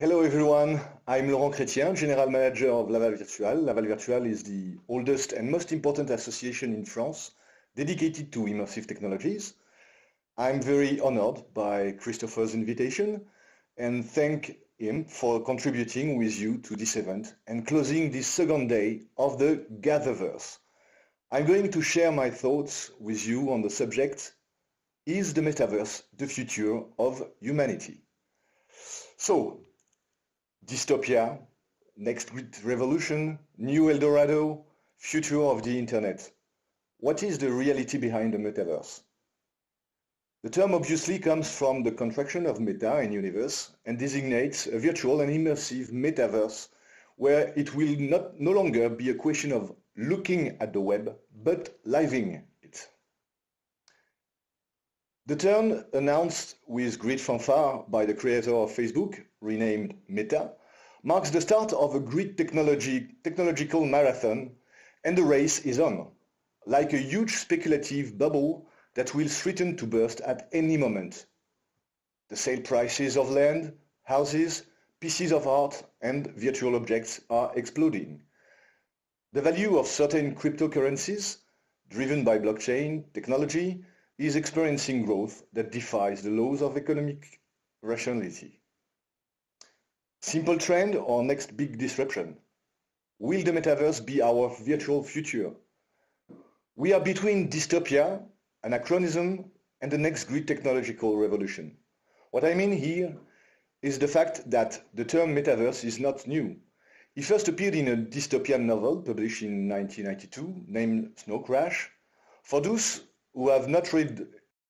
Hello everyone, I'm Laurent Chretien, General Manager of Laval Virtual. Laval Virtual is the oldest and most important association in France dedicated to immersive technologies. I'm very honored by Christopher's invitation and thank him for contributing with you to this event and closing this second day of the Gatherverse. I'm going to share my thoughts with you on the subject, is the Metaverse the future of humanity? So, dystopia, next great revolution, new Eldorado, future of the internet. What is the reality behind the metaverse? The term obviously comes from the contraction of meta and universe and designates a virtual and immersive metaverse where it will no longer be a question of looking at the web, but living it. The term, announced with great fanfare by the creator of Facebook, renamed Meta, marks the start of a great technological marathon, and the race is on, like a huge speculative bubble that will threaten to burst at any moment. The sale prices of land, houses, pieces of art, and virtual objects are exploding. The value of certain cryptocurrencies, driven by blockchain technology, is experiencing growth that defies the laws of economic rationality. Simple trend or next big disruption? Will the metaverse be our virtual future? We are between dystopia, anachronism, and the next great technological revolution. What I mean here is the fact that the term metaverse is not new. It first appeared in a dystopian novel published in 1992 named Snow Crash. For those who have not read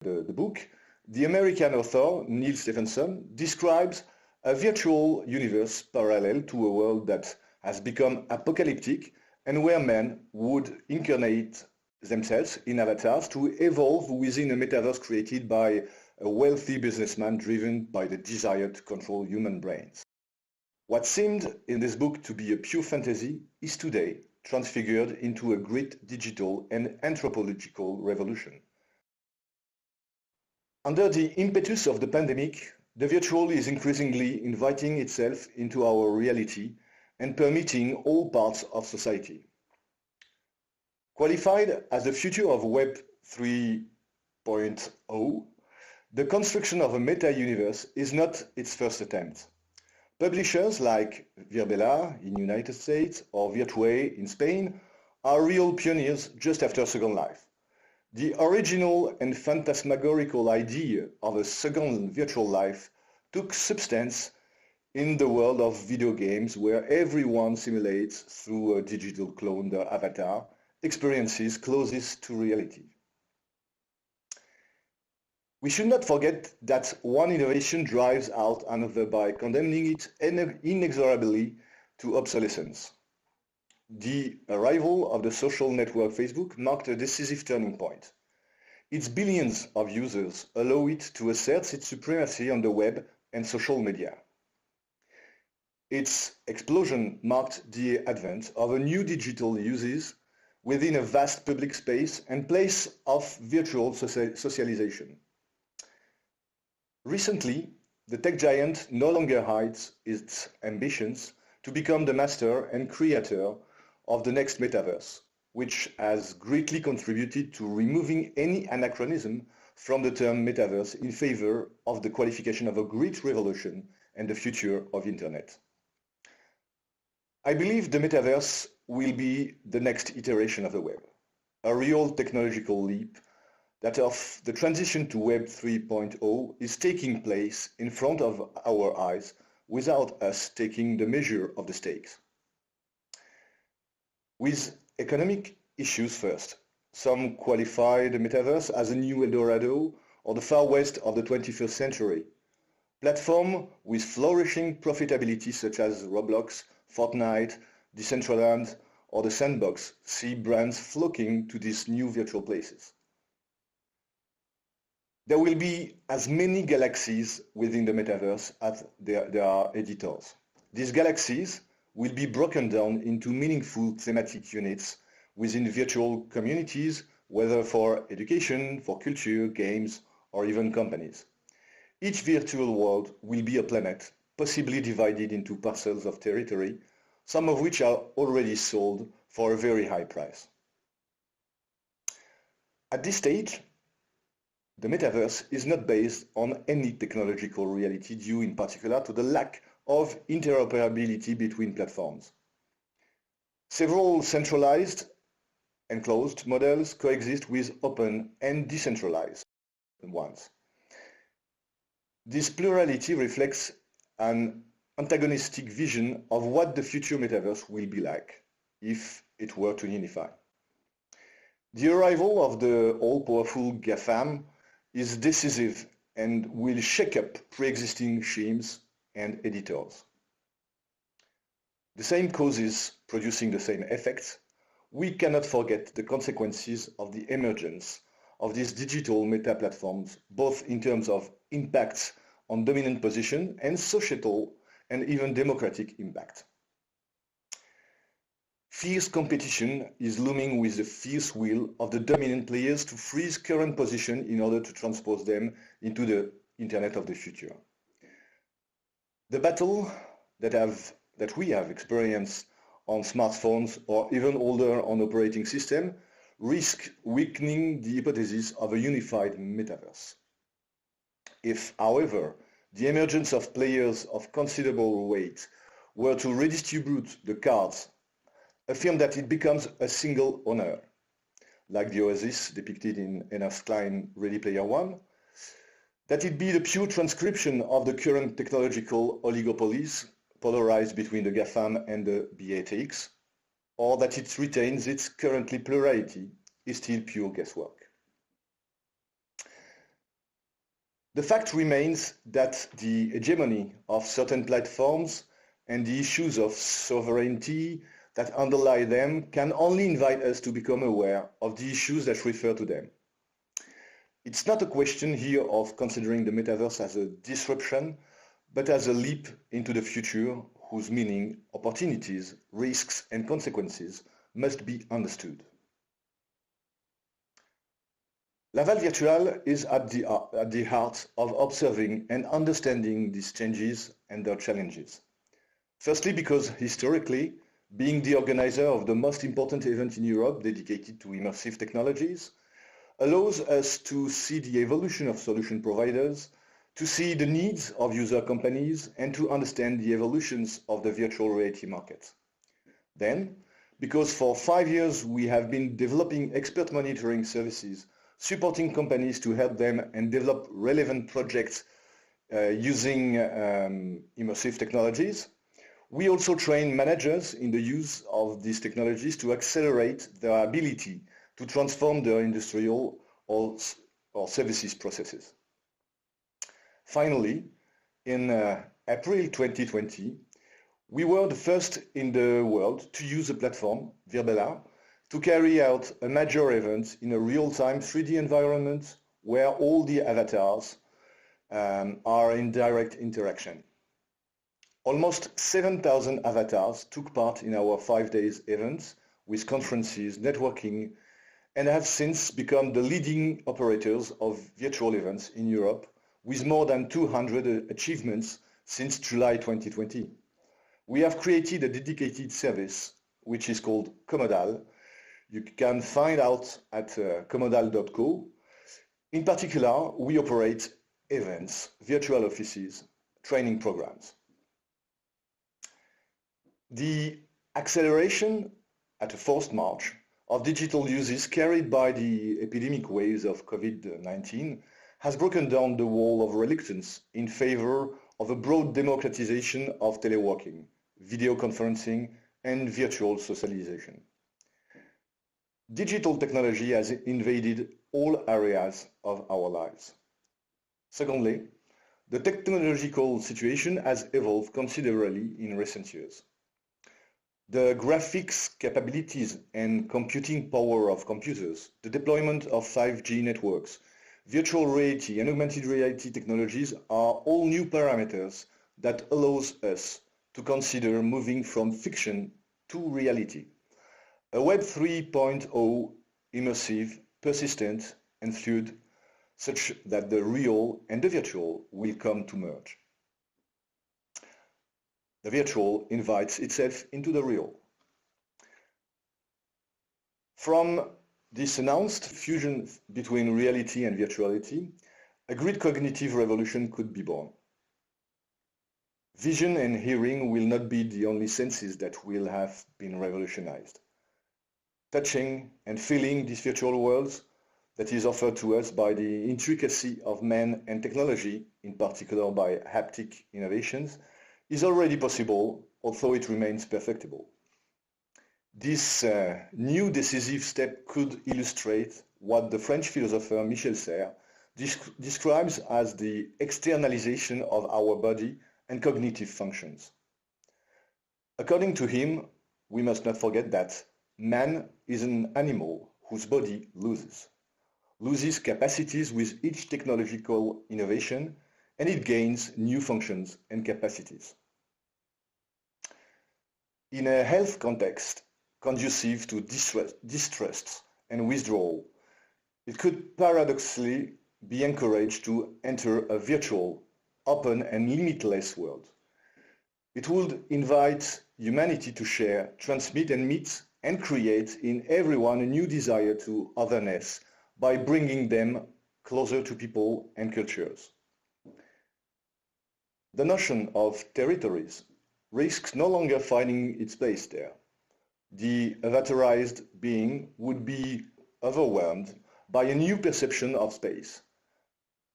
the book, the American author Neil Stephenson describes a virtual universe parallel to a world that has become apocalyptic and where men would incarnate themselves in avatars to evolve within a metaverse created by a wealthy businessman driven by the desire to control human brains. What seemed in this book to be a pure fantasy is today transfigured into a great digital and anthropological revolution. Under the impetus of the pandemic, the virtual is increasingly inviting itself into our reality and permeating all parts of society. Qualified as the future of Web 3.0, the construction of a meta-universe is not its first attempt. Publishers like Virbela in the United States or Virtue in Spain are real pioneers just after Second Life. The original and phantasmagorical idea of a second virtual life took substance in the world of video games where everyone simulates through a digital clone their avatar experiences closest to reality. We should not forget that one innovation drives out another by condemning it inexorably to obsolescence. The arrival of the social network Facebook marked a decisive turning point. Its billions of users allow it to assert its supremacy on the web and social media. Its explosion marked the advent of a new digital uses within a vast public space and place of virtual socialization. Recently, the tech giant no longer hides its ambitions to become the master and creator of the next metaverse, which has greatly contributed to removing any anachronism from the term metaverse in favor of the qualification of a great revolution and the future of internet. I believe the metaverse will be the next iteration of the web, a real technological leap that of the transition to Web 3.0 is taking place in front of our eyes without us taking the measure of the stakes. With economic issues first, some qualify the metaverse as a new Eldorado or the far west of the 21st century. Platforms with flourishing profitability such as Roblox, Fortnite, Decentraland, or the Sandbox see brands flocking to these new virtual places. There will be as many galaxies within the metaverse as there are editors. These galaxies will be broken down into meaningful thematic units within virtual communities, whether for education, for culture, games, or even companies. Each virtual world will be a planet, possibly divided into parcels of territory, some of which are already sold for a very high price. At this stage, the metaverse is not based on any technological reality due in particular to the lack of interoperability between platforms. Several centralized and closed models coexist with open and decentralized ones. This plurality reflects an antagonistic vision of what the future metaverse will be like if it were to unify. The arrival of the all-powerful GAFAM is decisive and will shake up pre-existing regimes and editors. The same causes producing the same effects, we cannot forget the consequences of the emergence of these digital meta platforms, both in terms of impacts on dominant position and societal and even democratic impact. Fierce competition is looming with the fierce will of the dominant players to freeze current position in order to transpose them into the Internet of the future. The battle that we have experienced on smartphones or even older on operating system risk weakening the hypothesis of a unified metaverse. If, however, the emergence of players of considerable weight were to redistribute the cards, affirm that it becomes a single owner, like the Oasis depicted in Ernest Cline Ready Player One, that it be the pure transcription of the current technological oligopolies polarized between the GAFAM and the BATX, or that it retains its currently plurality is still pure guesswork. The fact remains that the hegemony of certain platforms and the issues of sovereignty that underlie them can only invite us to become aware of the issues that refer to them. It's not a question here of considering the metaverse as a disruption, but as a leap into the future whose meaning, opportunities, risks, and consequences must be understood. Laval Virtual is at the heart of observing and understanding these changes and their challenges. Firstly, because historically, being the organizer of the most important event in Europe dedicated to immersive technologies, allows us to see the evolution of solution providers, to see the needs of user companies, and to understand the evolutions of the virtual reality market. Then, because for 5 years we have been developing expert monitoring services, supporting companies to help them and develop relevant projects using immersive technologies, we also train managers in the use of these technologies to accelerate their ability to transform their industrial or services processes. Finally, in April 2020, we were the first in the world to use a platform, Virbela, to carry out a major event in a real-time 3D environment where all the avatars are in direct interaction. Almost 7,000 avatars took part in our 5 days events with conferences, networking, and have since become the leading operators of virtual events in Europe with more than 200 achievements since July 2020. We have created a dedicated service which is called Commodal. You can find out at commodal.co. In particular, we operate events, virtual offices, training programs. The acceleration at a forced march of digital uses carried by the epidemic waves of COVID-19 has broken down the wall of reluctance in favor of a broad democratization of teleworking, video conferencing, and virtual socialization. Digital technology has invaded all areas of our lives. Secondly, the technological situation has evolved considerably in recent years. The graphics capabilities and computing power of computers, the deployment of 5G networks, virtual reality and augmented reality technologies are all new parameters that allows us to consider moving from fiction to reality. A Web 3.0 immersive, persistent and fluid, such that the real and the virtual will come to merge. The virtual invites itself into the real. From this announced fusion between reality and virtuality, a great cognitive revolution could be born. Vision and hearing will not be the only senses that will have been revolutionized. Touching and feeling these virtual worlds that is offered to us by the intricacy of man and technology, in particular by haptic innovations, is already possible, although it remains perfectible. This new decisive step could illustrate what the French philosopher Michel Serres describes as the externalization of our body and cognitive functions. According to him, we must not forget that man is an animal whose body loses capacities with each technological innovation, and it gains new functions and capacities. In a health context conducive to distrust and withdrawal, it could paradoxically be encouraged to enter a virtual, open and limitless world. It would invite humanity to share, transmit and meet and create in everyone a new desire to otherness by bringing them closer to people and cultures. The notion of territories risks no longer finding its place there. The avatarized being would be overwhelmed by a new perception of space,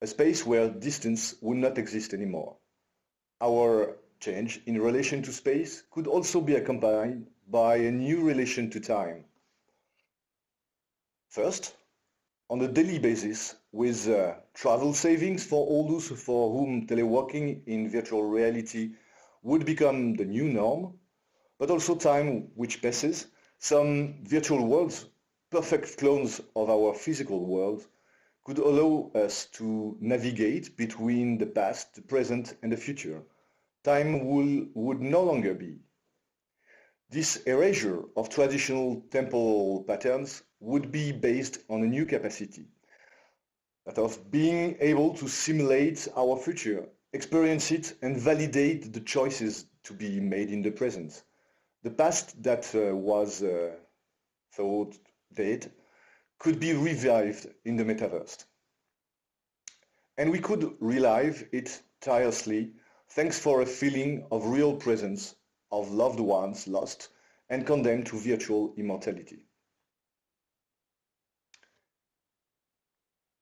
a space where distance would not exist anymore. Our change in relation to space could also be accompanied by a new relation to time. First, on a daily basis, with travel savings for all those for whom teleworking in virtual reality would become the new norm, but also time which passes, some virtual worlds, perfect clones of our physical world, could allow us to navigate between the past, the present and the future. Time would no longer be. This erasure of traditional temporal patterns would be based on a new capacity, that of being able to simulate our future, experience it and validate the choices to be made in the present. The past that was thought dead could be revived in the metaverse. And we could relive it tirelessly thanks for a feeling of real presence of loved ones lost and condemned to virtual immortality.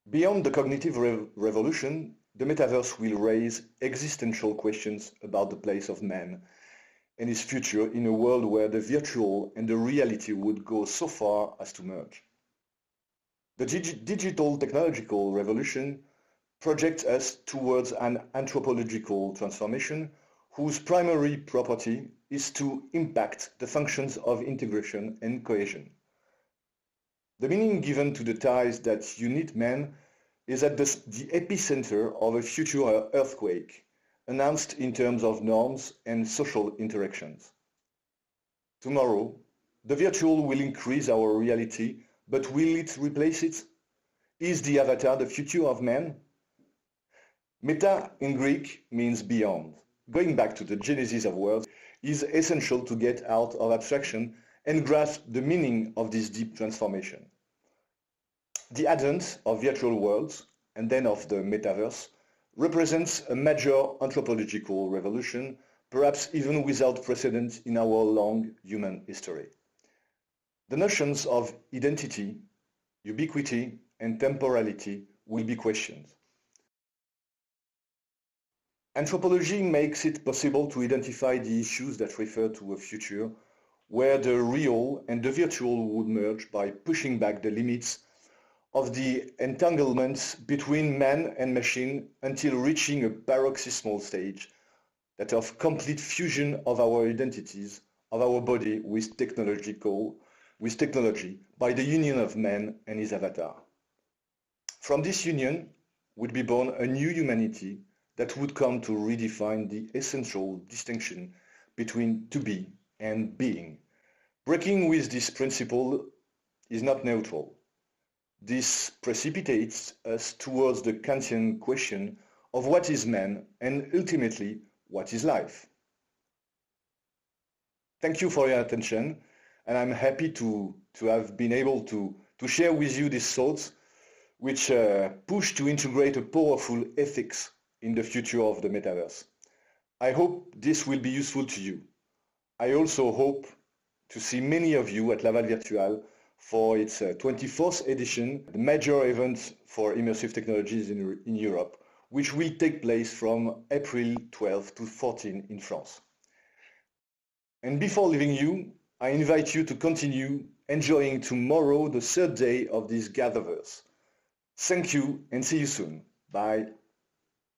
Beyond the cognitive revolution, the metaverse will raise existential questions about the place of man and his future in a world where the virtual and the reality would go so far as to merge. The digital technological revolution projects us towards an anthropological transformation whose primary property is to impact the functions of integration and cohesion. The meaning given to the ties that unite man is at the epicenter of a future earthquake, announced in terms of norms and social interactions. Tomorrow, the virtual will increase our reality, but will it replace it? Is the avatar the future of man? Meta in Greek means beyond. Going back to the genesis of words is essential to get out of abstraction and grasp the meaning of this deep transformation. The advent of virtual worlds, and then of the metaverse, represents a major anthropological revolution, perhaps even without precedent in our long human history. The notions of identity, ubiquity, and temporality will be questioned. Anthropology makes it possible to identify the issues that refer to a future where the real and the virtual would merge by pushing back the limits of the entanglements between man and machine until reaching a paroxysmal stage, that of complete fusion of our identities, of our body with technology by the union of man and his avatar. From this union would be born a new humanity that would come to redefine the essential distinction between to be and being. Breaking with this principle is not neutral. This precipitates us towards the Kantian question of what is man and ultimately what is life. Thank you for your attention, and I'm happy to have been able to share with you these thoughts which push to integrate a powerful ethics in the future of the metaverse. I hope this will be useful to you. I also hope to see many of you at Laval Virtual for its 24th edition, the major event for immersive technologies in Europe, which will take place from April 12 to 14 in France. And before leaving you, I invite you to continue enjoying tomorrow, the third day of this Gatherverse. Thank you and see you soon. Bye.